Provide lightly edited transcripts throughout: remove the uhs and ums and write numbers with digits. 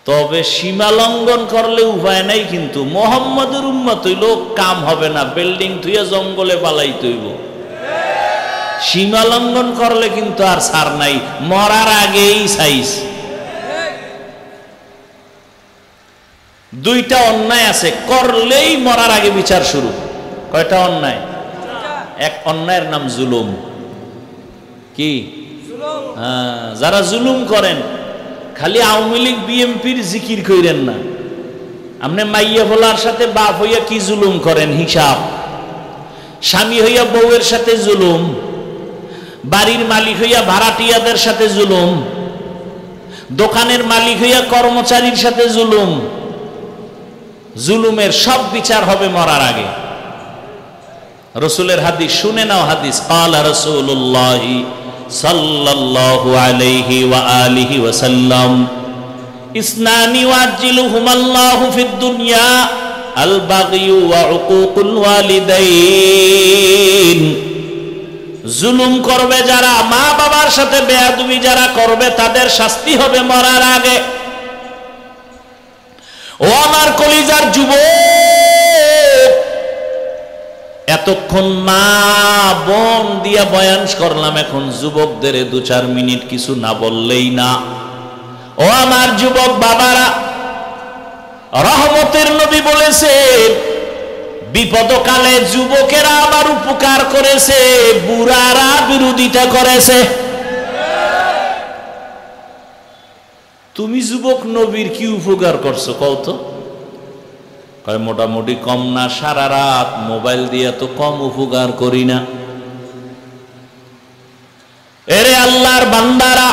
তবে সীমা লঙ্ঘন করলে উপায় নাই, কিন্তু মুহাম্মদের উম্মত হইল কাম হবে না, বিল্ডিং থুইয়া জঙ্গলে পালাইতে হইব। সীমা লঙ্ঘন করলে কিন্তু আর ছাড় নাই, মরার আগেই সাইজ। দুইটা অন্যায় আছে, করলেই মরার আগে বিচার শুরু। কয়টা অন্যায়? এক অন্যায়ের নাম জুলুম। কি? যারা জুলুম করেন, খালি আওয়ামী লীগ বিএমপির জিকির কইরেন না, আপনি মাইয়া ভোলার সাথে বাপ হইয়া কি জুলুম করেন হিসাব। স্বামী হইয়া বউয়ের সাথে জুলুম, বাড়ির মালিক হইয়া ভাড়াটিয়াদের সাথে জুলুম, দোকানের মালিক হইয়া কর্মচারীর সাথে জুলুম। জুলুমের সব বিচার হবে মরার আগে। রাসূলের হাদিস শুনে নাও, হাদিস ক্বালা রাসূলুল্লাহ সাল্লাল্লাহু আলাইহি ওয়া আলিহি ওয়া সাল্লাম ইসনানি ওয়াজিলুহুমাল্লাহু ফিদ দুনিয়া আল বাগয়ু ওয়া উকুকুল ওয়ালিদাইন। জুলুম করবে যারা, মা বাবার সাথে বেয়াদবি যারা করবে, তাদের শাস্তি হবে মরার আগে। ও আমার কলিজার যুবক, এতক্ষণ মা বোন দিয়া বয়ান করলাম, এখন যুবকদের 2-4 মিনিট কিছু না বললেই না। ও আমার যুবক বাবারা, রহমতের নবী বলেছেন, বিপদকালে যুবকেরা আমার উপকার করেছে, বুড়ারা বিরোধিতা করেছে। তুমি যুবক নবীর কি উপকার করছো কও তো? কয় মোটামুটি কম না, সারা রাত মোবাইল দিয়ে তো কম উপকার করি না। এরে আল্লাহর বান্দারা,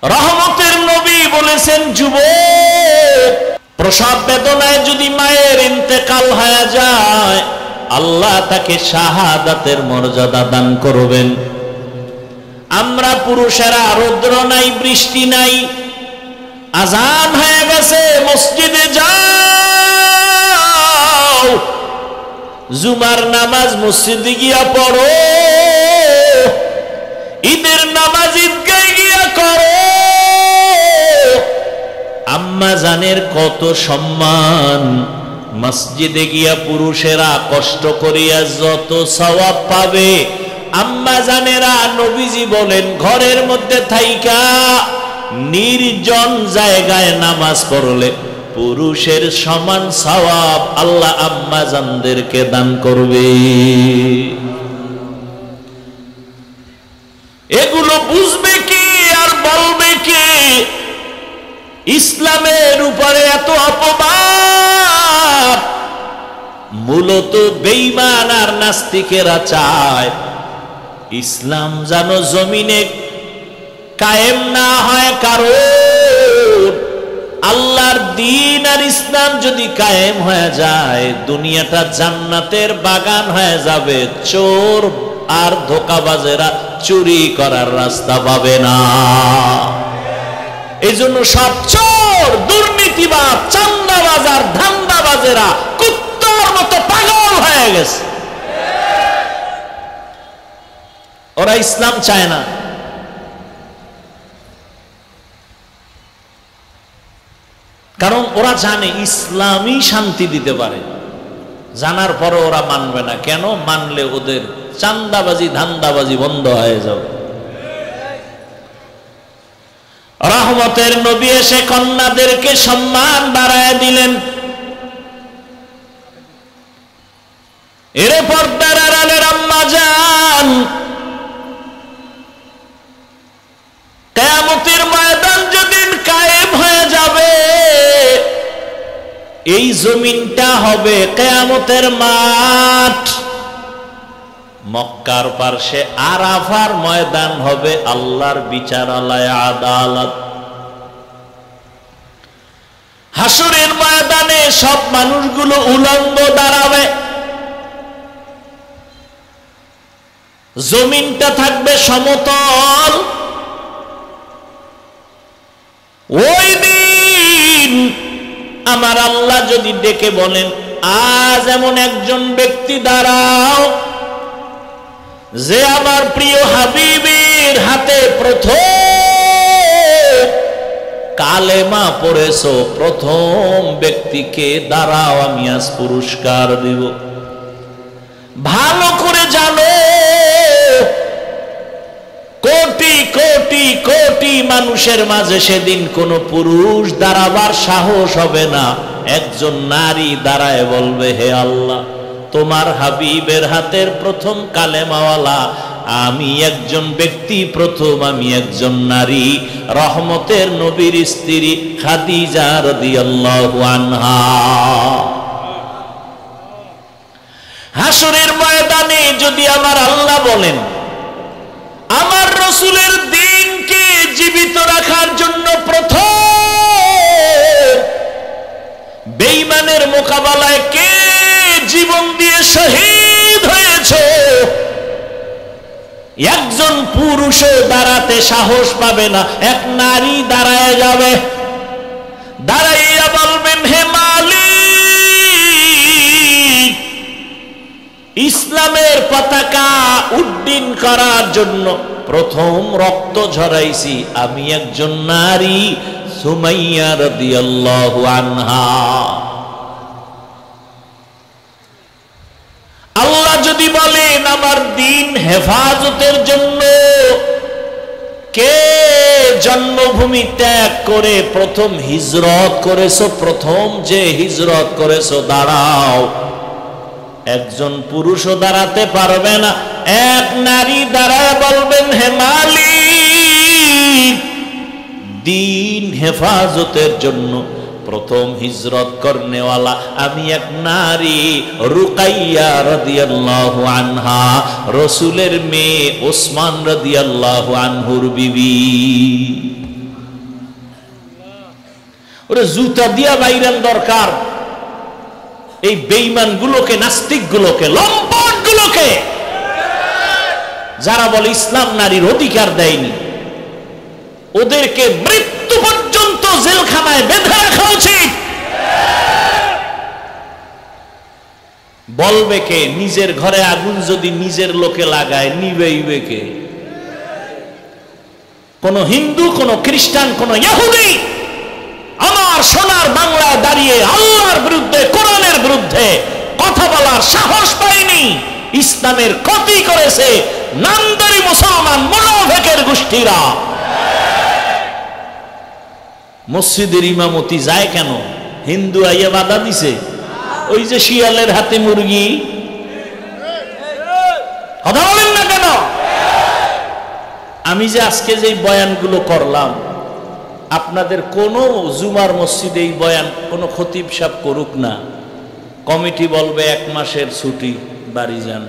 রহমতের নবী বলেছেন, যুবক প্রসব বেদনায় যদি মায়ের ইন্তেকাল হয়ে যায়, আল্লাহ তাকে শাহাদাতের মর্যাদা দান করবেন। আমরা পুরুষেরা রৌদ্র নাই, বৃষ্টি নাই, আজান হয়ে গেছে, মসজিদে যাও, জুমার নামাজ মসজিদে গিয়া পড়ো, ঈদের নামাজ ঈদগাহে গিয়া করো। আম্মা জানের কত সম্মান, মসজিদে গিয়া পুরুষেরা কষ্ট করিয়া যত সওয়াব পাবে, আম্মা জানেরা, নবীজি বলেন, ঘরের মধ্যে থাইকা নির্জন জায়গায় নামাজ পড়লে পুরুষের সমান সওয়াব আল্লাহ আম্মা জানদেরকে দান করবে। এগুলো বুঝবে কি আর বলবে কি? ইসলামের উপরে এত অপবাদ মূলত বেঈমান আর নাস্তিকেরা চায় ইসলাম যেন জমিনে কায়েম না হয়। কারণ আল্লাহর দ্বীন আর ইসলাম যদি কায়েম হয়ে যায়, দুনিয়াটা জান্নাতের বাগান হয়ে যাবে। চোর আর ধোঁকাবাজেরা চুরি করার রাস্তা পাবে না। এই জন্য সব চোর, দুর্নীতিবাজ, চান্দাবাজ আর ধান্দাবাজেরা কুত্তার মতো পাগল হয়ে গেছে। ওরা ইসলাম চায় না। কারণ ওরা জানে ইসলামই শান্তি দিতে পারে, জানার পরে ওরা মানবে না। কেন? মানলে ওদের চান্দাবাজি ধান্দাবাজি বন্ধ হয়ে যাবে। রহমতের নবী এসে কন্যাদেরকে সম্মান বাড়ায় দিলেন। এরে পর্দার আড়ালের আম্মা জান, কিয়ামতের ময়দান যেদিন কায়েম হয়ে যাবে, এই জমিনটা হবে কিয়ামতের মাঠ। মক্কার পার্শ্বে আরাফার ময়দান হবে আল্লাহর বিচারালয়, আদালত। হাসরের ময়দানে সব মানুষগুলো উলঙ্গ দাঁড়াবে, জমিনটা থাকবে সমতল। ওই দিন আমার আল্লাহ যদি ডেকে বলেন, আজ এমন একজন ব্যক্তি দাঁড়াও যে আমার প্রিয় হাবিবের হাতে প্রথম কালেমা পড়েছো প্রথম ব্যক্তিকে দাঁড়াও আমি আজ পুরস্কার দিব। ভালো করে জানো, কোটি কোটি কোটি মানুষের মাঝে সেদিন কোন পুরুষ দাঁড়াবার সাহস হবে না। একজন নারী দাঁড়ায় বলবে, হে আল্লাহ, তোমার হাবিবের হাতের প্রথম কালেমাওয়ালা আমি একজন ব্যক্তি, প্রথম আমি একজন নারী, রহমতের নবীর স্ত্রী খাদিজা রাদিয়াল্লাহু আনহা। হাসরের ময়দানে যদি আমার আল্লাহ বলেন আমার রাসূলের দ্বীনকে জীবিত রাখার জন্য প্রথম বেঈমানের মোকাবেলায় কে জীবন দিয়ে শহীদ হয়েছে, একজন পুরুষও দাঁড়াতে সাহস পাবে না, এক নারী দাঁড়ায় যাবে, দাঁড়াইয়া বলবেন, হে মালিক, ইসলামের পতাকা উড্ডীন করার জন্য প্রথম রক্ত ঝরাইছি আমি একজন নারী, সুমাইয়া রাদিয়াল্লাহু আনহা। আল্লাহ যদি বলেন আমার দ্বীন হেফাজতের জন্য কে জন্মভূমি ত্যাগ করে প্রথম হিজরত করেছো, প্রথম যে হিজরত করেছো দাঁড়াও, একজন পুরুষও দাঁড়াতে পারবে না, এক নারী দাঁড়ায় বলবেন, হে মালিক, দ্বীন হেফাজতের জন্য প্রথম হিজরত করনেওয়ালা আমি এক নারী, রুকাইয়া রাদিয়াল্লাহু আনহা, রাসূলের মেয়ে, ওসমান রাদিয়াল্লাহু আনহুর বিবি। ওরে জুতা দিয়া বাইরান দরকার এই বেঈমান গুলোকে, নাস্তিক গুলোকে, লম্পট গুলোকে, যারা বলে ইসলাম নারীর অধিকার দেয়নি, ওদেরকে মৃত্যু পর্যন্ত জেলখানায় বেঁধে রাখা উচিত। বলবে কে? নিজের ঘরে আগুন যদি নিজের লোকে লাগায় নিবেইবে কে? কোন হিন্দু, কোন খ্রিস্টান, কোন ইহুদি আমার সোনার বাংলায় দাঁড়িয়ে আল্লাহর বিরুদ্ধে, কোরআনের বিরুদ্ধে কথা বলার সাহস পায়নি। ইসলামের ক্ষতি করেছে নামদারি মুসলমান মুনাফিকের গোষ্ঠীরা। মসজিদের ইমামতি যায় কেন? হিন্দু আইয়া বাধা দিছে, ওই যে শিয়ালের হাতে মুরগি। কথা বলেন না কেন? আমি যে আজকে যে বয়ানগুলো করলাম, আপনাদের কোন জুমার মসজিদে এই বয়ান কোন খতিব সাহেব করুক না, কমিটি বলবে 1 মাসের ছুটি, বাড়ি যান।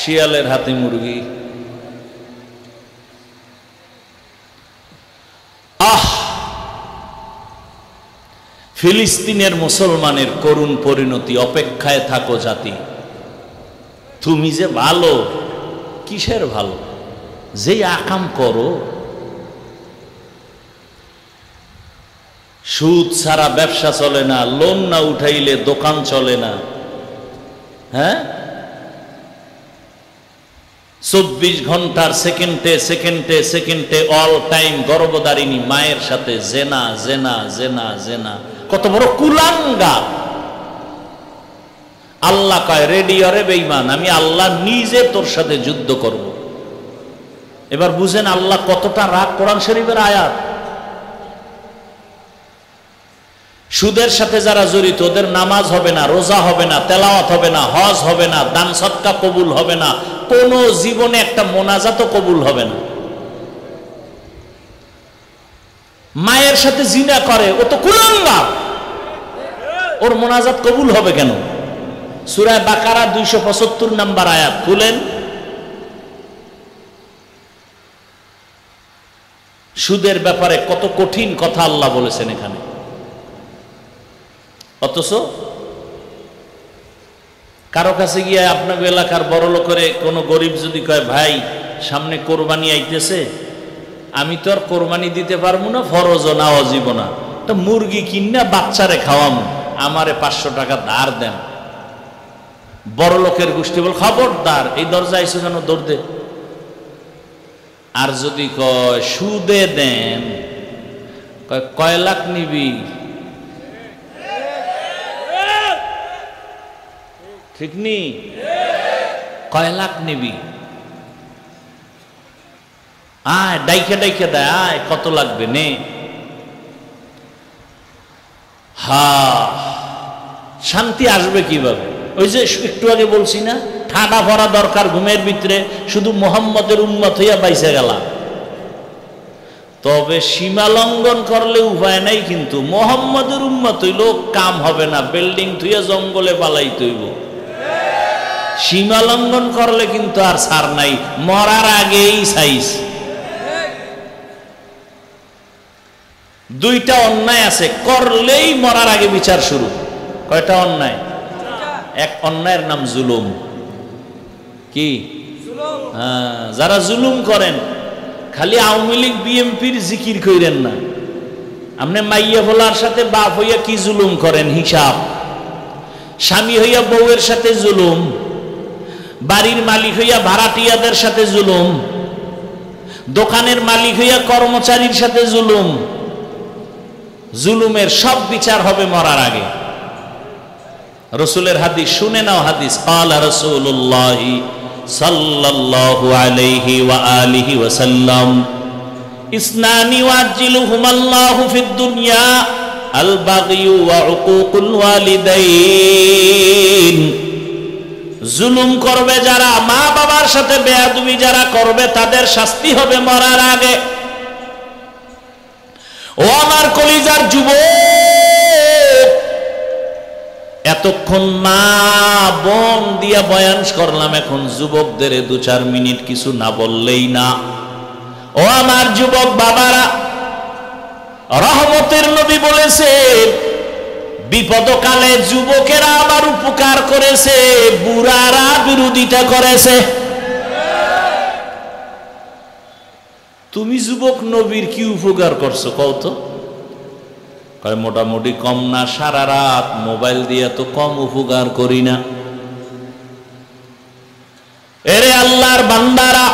শিয়ালের হাতে মুরগি। ফিলিস্তিনের মুসলমানের করুণ পরিণতি, অপেক্ষায় থাকো জাতি। তুমি যে ভালো, কিসের ভালো? যে আকাম করো, সুদ ছাড়া ব্যবসা চলে না, লোন না উঠাইলে দোকান চলে না, হ্যাঁ, 24 ঘন্টার সেকেন্ডে সেকেন্ডে সেকেন্ডে অল টাইম গর্ভধারিণী মায়ের সাথে জেনা জেনা জেনা জেনা। কত বড় কুলাঙ্গা! আল্লাহ কয়, রেডি অরে বেঈমান, আমি আল্লাহ নিজে তোর সাথে যুদ্ধ করব। এবার বুঝেন আল্লাহ কতটা রাগ। কোরআন শরীফের আয়াত। সুদের সাথে যারা জড়িত ওদের নামাজ হবে না, রোজা হবে না, তেলাওয়াত হবে না, হজ হবে না, দান সদকা কবুল হবে না, কোন জীবনে একটা মোনাজাতও কবুল হবে না। মায়ের সাথে জিনা করে, ও তো কুলাঙ্গা, ওর মোনাজাত কবুল হবে কেন? সূরা বাকারা 275 নম্বর আয়াত খুলেন। সুদের ব্যাপারে কত কঠিন কথা আল্লাহ বলেছেন এখানে। অথচ কারো কাছে গিয়ে আপনার এলাকার বড় লোকের কোনো গরিব যদি কয়, ভাই সামনে কোরবানি আইতেছে, আমি তো আর কোরবানি দিতে পারবো না, ফরজও না অজীব না, তো মুরগি কিনা বাচ্চারে খাওয়ামু, আমারে 500 টাকা ধার দেন। বড় লোকের গোষ্ঠী বল, খবরদার, এই দরজা আইসো কেন, দৌড় দে। আর যদি কয় সুদে দেন, কয় লাখ নিবি? ঠিক নি? কয় লাখ নিবি? আয় ডাইকে ডাইকে দেয়, আয় কত লাগবে নে। হা, শান্তি আসবে কিভাবে? ওই যে একটু আগে বলছি না, ঠাডা ভরা দরকার ঘুমের ভিতরে, শুধু মোহাম্মদের উম্মত হইয়া বাইসে গেলাম। তবে সীমা লঙ্ঘন করলে উপায় নাই, কিন্তু মোহাম্মদের উম্মত হইল কাম হবে না, বিল্ডিং থুইয়া জঙ্গলে পালাই তৈব। সীমা লঙ্ঘন করলে কিন্তু আর ছাড় নাই, মরার আগেই সাইজ। দুইটা অন্যায় আছে, করলেই মরার আগে বিচার শুরু। কয়টা অন্যায়? এক অন্যায়ের নাম জুলুম। কি? যারা জুলুম করেন, খালি আওয়ামী লীগ বিএমপির জিকির কইরেন না, আপনি মাইয়া ভোলার সাথে বাপ হইয়া কি জুলুম করেন হিসাব। স্বামী হইয়া বউয়ের সাথে জুলুম, বাড়ির মালিক হইয়া ভাড়াটিয়াদের সাথে জুলুম, দোকানের মালিক হইয়া কর্মচারীর সাথে জুলুম। জুলুমের সব বিচার হবে মরার আগে। রাসূলের হাদিস শুনে নাও, হাদিস ক্বালা রাসূলুল্লাহ সাল্লাল্লাহু আলাইহি ওয়া আলিহি ওয়া সাল্লাম ইসনানি ওয়াজিলুহুমাল্লাহু ফিদ দুনিয়া আল বাগয়ু ওয়া উকুকুল ওয়ালিদাইন। জুলুম করবে যারা, মা বাবার সাথে বেয়াদবি যারা করবে, তাদের শাস্তি হবে মরার আগে। ও আমার কলিজার যুবক, এতক্ষণ মা বোন দিয়া বয়ান করলাম, এখন যুবকদের 2-4 মিনিট কিছু না বললেই না। ও আমার যুবক বাবারা, রহমতের নবী বলেছে, বিপদকালে যুবকেরা আমার উপকার করেছে, বুড়ারা বিরোধিতা করেছে। তুমি যুবক নবীর কি উপকার করছো কও তো? কয় মোটামুটি কম না, সারা রাত মোবাইল দিয়ে তো কম উপকার করি না। এরে আল্লাহর বান্দারা,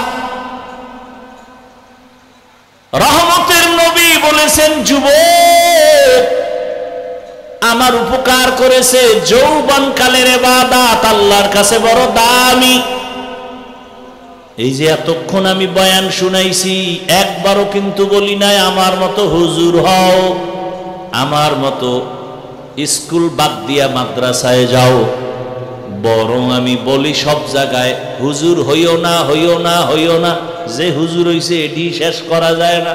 রহমতের নবী বলেছেন যুবক আমার উপকার করেছে। যৌবন কালের ইবাদত আল্লাহর কাছে বড় দামি। এই যে এতক্ষণ আমি বয়ান শুনাইছি, একবারও কিন্তু বলি নাই আমার মতো হুজুর হও, আমার মতো স্কুল বাদ দিয়া মাদ্রাসায় যাও। বরং আমি বলি সব জায়গায়, হুজুর হইও না, হইও না, হইও না। যে হুজুর হইছে এটি শেষ করা যায় না।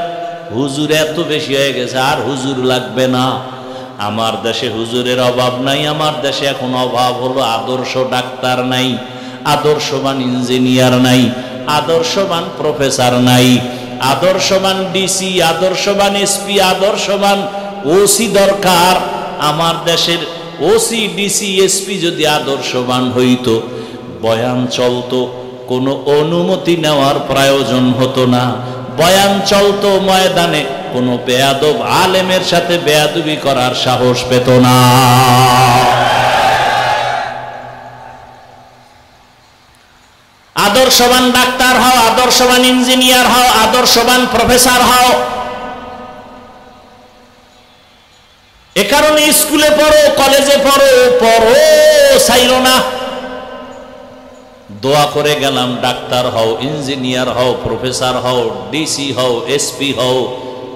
হুজুর এত বেশি হয়ে গেছে, আর হুজুর লাগবে না। আমার দেশে হুজুরের অভাব নাই, আমার দেশে এখন অভাব হলো আদর্শ ডাক্তার নাই, আদর্শবান ইঞ্জিনিয়ার নাই, আদর্শবান প্রফেসর নাই, আদর্শবান ডিসি, আদর্শবান এসপি, আদর্শবান ওসি দরকার। আমার দেশের ওসি ডিসি এসপি যদি আদর্শবান হইতো, বয়ান চলতো, কোনো অনুমতি নেওয়ার প্রয়োজন হতো না। বয়ান চলতো ময়দানে, কোনো বেয়াদব আলেমের সাথে বেয়াদবি করার সাহস পেত না। আদর্শবান ডাক্তার হও, আদর্শবান ইঞ্জিনিয়ার হও, আদর্শবান প্রফেসর হও। এ কারণে স্কুলে পড়ো, কলেজে পড়ো, পড়ো চাইলো না। দোয়া করে গেলাম, ডাক্তার হও, ইঞ্জিনিয়ার হও, প্রফেসর হও, ডিসি হও, এসপি হও,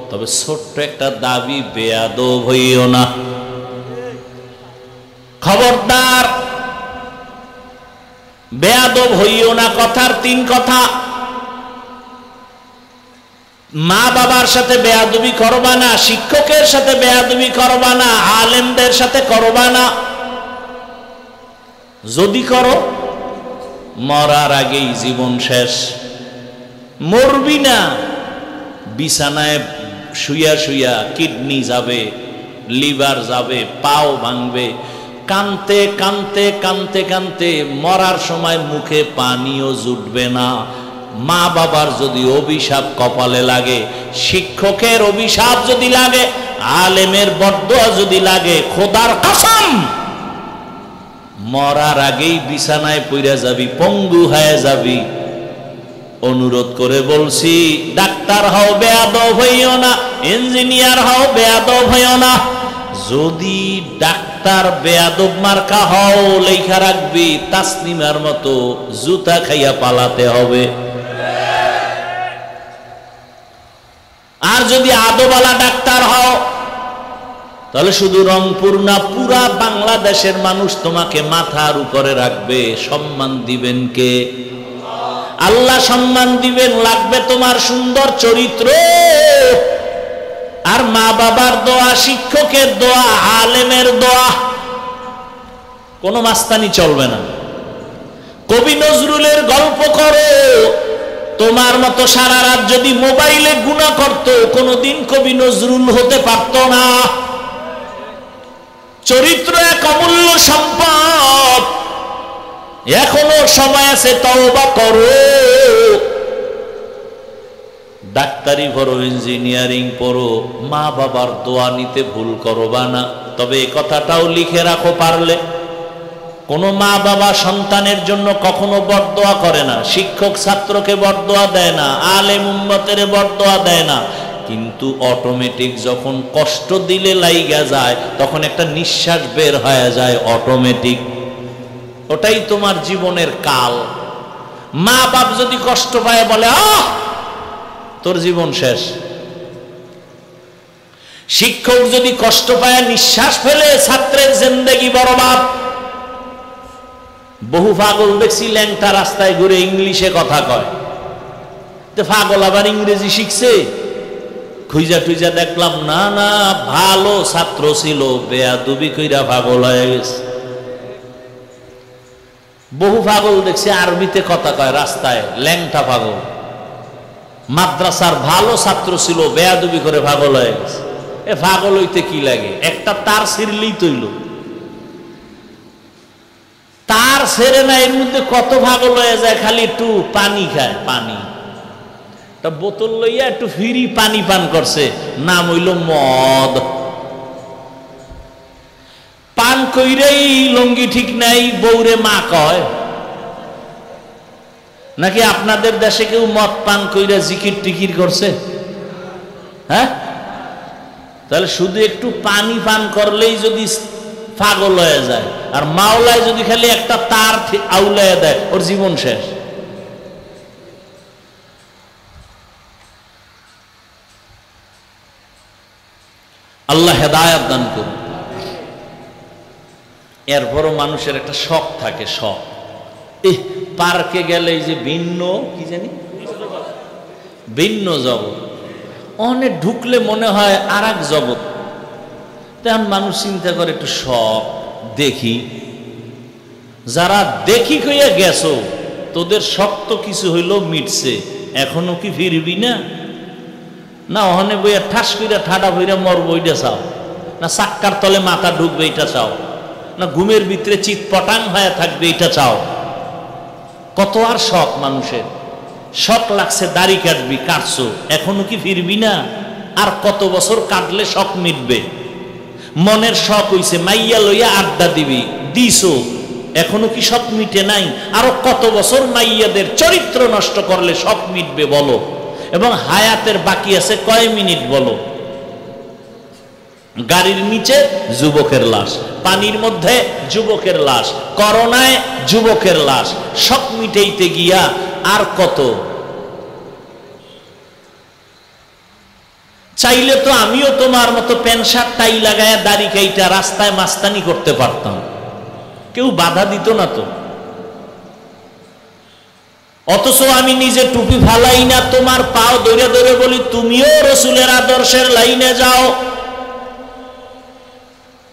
তবে ছোট্ট একটা দাবি, বেয়াদব হইও না। খবরদার, বেয়াদব হইও না। কথার 3 কথা। মা বাবার সাথে বেয়াদবি করবা না, শিক্ষকের সাথে বেয়াদবি করবা না, আলেমদের সাথে করবা না। যদি করো, মরার আগেই জীবন শেষ। মরবি না, বিছানায় শুইয়া শুইয়া কিডনি যাবে, লিভার যাবে, পাও ভাঙবে। কানতে কানতে কানতে কানতে মরার সময় মুখে পানিও জুটবে না। মা বাবার যদি অভিশাপ কপালে লাগে, শিক্ষকের অভিশাপ যদি লাগে, আলেমের বদদোয়া যদি লাগে, খোদার কসম মরার আগেই বিছানায় পইরা যাবি, পঙ্গু হয়ে যাবি। অনুরোধ করে বলছি, ডাক্তার হও, বেয়াদব হইও না। ইঞ্জিনিয়ার হও, বেয়াদব হইও না। যদি ডাক্তার বেয়াদব মার্কা হও, লেখা রাখবি তাসলিমার মতো জুতা খাইয়া পালাতে হবে। আর যদি আদবালা ডাক্তার হও, তাহলে শুধু রংপুর না, পুরা বাংলাদেশের মানুষ তোমাকে মাথার উপরে রাখবে। সম্মান দিবেন কে? আল্লাহ সম্মান দিবেন। লাগবে তোমার সুন্দর চরিত্র, আর মা বাবার দোয়া, শিক্ষকের দোয়া, আলেমের দোয়া। কোনো মাস্তানি চলবে না। কবি নজরুলের গল্প করো, তোমার মতো সারা রাত যদি মোবাইলে গুনাহ করত, কোনোদিন কবি নজরুল হতে পারত না। চরিত্র এক অমূল্য সম্পদ, এখনো সময় আছে, তওবা করো। ডাক্তারি পড়ো, ইঞ্জিনিয়ারিং পড়ো, মা বাবার দোয়া নিতে ভুল করবা না। তবে এই কথাটাও লিখে রাখো পারলে, কোন মা বাবা সন্তানের জন্য কখনো বরদোয়া করে না, শিক্ষক ছাত্রকে বরদোয়া দেয় না, আলেম উম্মতের বরদোয়া দেয় না। কিন্তু অটোমেটিক যখন কষ্ট দিলে লাইগা যায়, তখন একটা নিঃশ্বাস বের হয়ে যায় অটোমেটিক। ওটাই তোমার জীবনের কাল। মা বাপ যদি কষ্ট পায়, বলে আহ, তোর জীবন শেষ। শিক্ষক যদি কষ্ট পায়, নিঃশ্বাস ফেলে, ছাত্রের জিন্দেগি বরবাদ। বহু পাগল দেখছি ল্যাংটা রাস্তায় ঘুরে ইংলিশে কথা কয়। তো পাগল আবার ইংরেজি শিখছে? খুঁজা টুইজা দেখলাম না না, ভালো ছাত্র ছিল, বেয়াদবি কইরা পাগল হয়ে গেছে। বহু পাগল দেখছি আরবিতে কথা কয় রাস্তায়, ল্যাংটা পাগল। মাদ্রাসার ভালো ছাত্র ছিল, বেয়াদবি করে পাগল হয়ে গেছে। এ পাগল হইতে কি লাগে? একটা তার ছিঁড়লেই তৈল, তার ছেড়ে না, এর মধ্যে কত পাগল হয়ে যায়। খালি একটু পানি খায়, পানি, একটা বোতল লইয়া একটু ফ্রি পানি পান করছে, নাম হইল মদ। পান কইরেই লঙ্গি ঠিক নাই, বউরে মা কয়। নাকি আপনাদের দেশে কেউ মদ পান কইরা জিকির টিকির করছে? হ্যাঁ, তাহলে শুধু একটু পানি পান করলেই যদি পাগল হয়ে যায়, আর মাওলায় যদি খালি একটা তার আউলায় দেয়, ওর জীবন শেষ। আল্লাহ হেদায়েত দান করুন। এরপরও মানুষের একটা শখ থাকে, শখ। পার্কে গেলে এই যে ভিন্ন কি জানি ভিন্ন জগৎ, অনেক ঢুকলে মনে হয় আর এক জগৎ। তখন মানুষ চিন্তা করে একটু শখ দেখি। যারা দেখি কইয়া গেছো, তোদের শখ তো কিছু হইলেও মিটছে, এখনো কি ফিরবি না? না ওখানে বইয়া ঠাস কইরা ঠাডা বইরা মরবো এটা চাও? না চাক্কার তলে মাথা ঢুকবে এটা চাও? না ঘুমের ভিতরে চিৎ পটাং হয়ে থাকবে এটা চাও? কত আর শখ মানুষের। শখ লাগছে দাড়ি কাটবি, কাটছো, এখনো কি ফিরবি না? আর কত বছর কাটলে শখ মিটবে? মনের শখ হইছে মাইয়া লইয়া আড্ডা দিবি, দিছো, এখনো কি শখ মিটে নাই? আরো কত বছর মাইয়াদের চরিত্র নষ্ট করলে শখ মিটবে বলো? এবং হায়াতের বাকি আছে কয় মিনিট বলো? গাড়ির নিচে যুবকের লাশ, পানির মধ্যে যুবকের লাশ, করোনায় যুবকের লাশ, শখ মিটাইতে গিয়া আর কত? চাইলে তো আমিও তোমার মতো প্যান্ট শার্ট টাই লাগায়া দাড়ি কাইটা রাস্তায় মাস্তানি করতে পারতাম, কেউ বাধা দিত না তো। অথচ আমি নিজে টুপি ফালাই না, তোমার পাও ধরে ধরে বলি তুমিও রসুলের আদর্শের লাইনে যাও।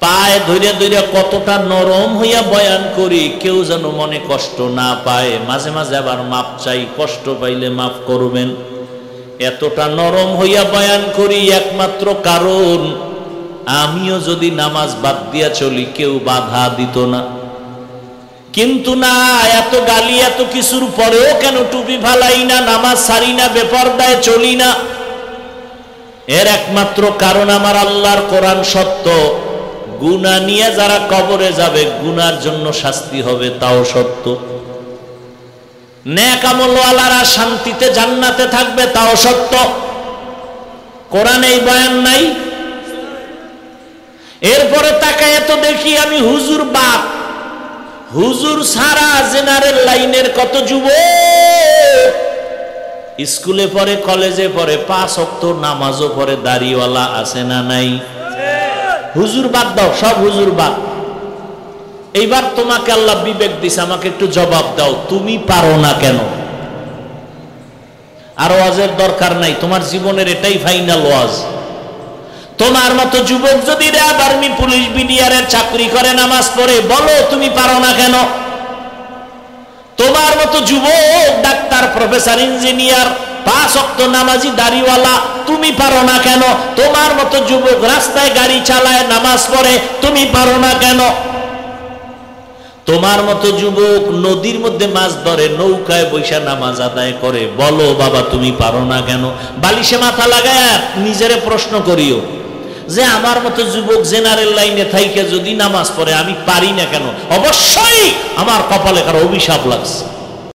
পায়ে ধরে ধরে কতটা নরম হইয়া বয়ান করি, কেউ যেন মনে কষ্ট না পায়। মাঝে মাঝে আবার মাপ চাই, কষ্ট পাইলে মাফ করবেন। এতটা নরম হইয়া বয়ান করি একমাত্র কারণ আমিও যদি নামাজ বাদ দিয়া চলি, কেউ বাধা দিত না। কিন্তু না, এত গালি এত কিছুর পরেও কেন টুপি ফালাই না, নামাজ ছাড়ি না, বেপরদায় চলি না? এর একমাত্র কারণ আমার আল্লাহর কোরআন সত্য। গুনাহ নিয়ে যারা কবরে যাবে, গুনার জন্য শাস্তি হবে, তাও সত্য। নেক আমলওয়ালারা শান্তিতে জান্নাতে থাকবে, তাও সত্য। কোরআনে এই বয়ান নাই। এরপরে তাকায় তো দেখি আমি হুজুর বাপ, হুজুর সারা জেনারেল লাইনের কত যুবক স্কুলে পড়ে, কলেজে পড়ে, 5 ওয়াক্ত নামাজও পড়ে, দাড়িওয়ালা আছে না নাই? হুজুর বাদ দাও, সব হুজুর বাদ। এইবার তোমাকে আল্লাহ বিবেক দিছে, আমাকে একটু জবাব দাও, তুমি পারো না কেন? আর ওয়াজের দরকার নাই, তোমার জীবনের এটাই ফাইনাল ওয়াজ। তোমার মতো যুবক যদি র্যাব, আর্মি, পুলিশ, বিডিআরের চাকরি করে, নামাজ পড়ে, বলো তুমি পারো না কেন? তোমার মতো যুবক ডাক্তার, প্রফেসর, ইঞ্জিনিয়ার, 5 ওয়াক্ত নামাজি, দাড়িওয়ালা, তুমি পারো না কেন? তোমার মতো যুবক রাস্তায় গাড়ি চালায়, নামাজ পড়ে, তুমি পারো না কেন? তোমার মতো যুবক নদীর মধ্যে মাছ ধরে, নৌকায় বৈশা নামাজ আদায় করে, বলো বাবা তুমি পারো না কেন? বালিশে মাথা লাগায় নিজেরে প্রশ্ন করিও যে আমার মতো যুবক জেনারেল লাইনে থাইকে যদি নামাজ পড়ে আমি পারি না কেন? অবশ্যই আমার কপালে কারো অভিশাপ লাগছে।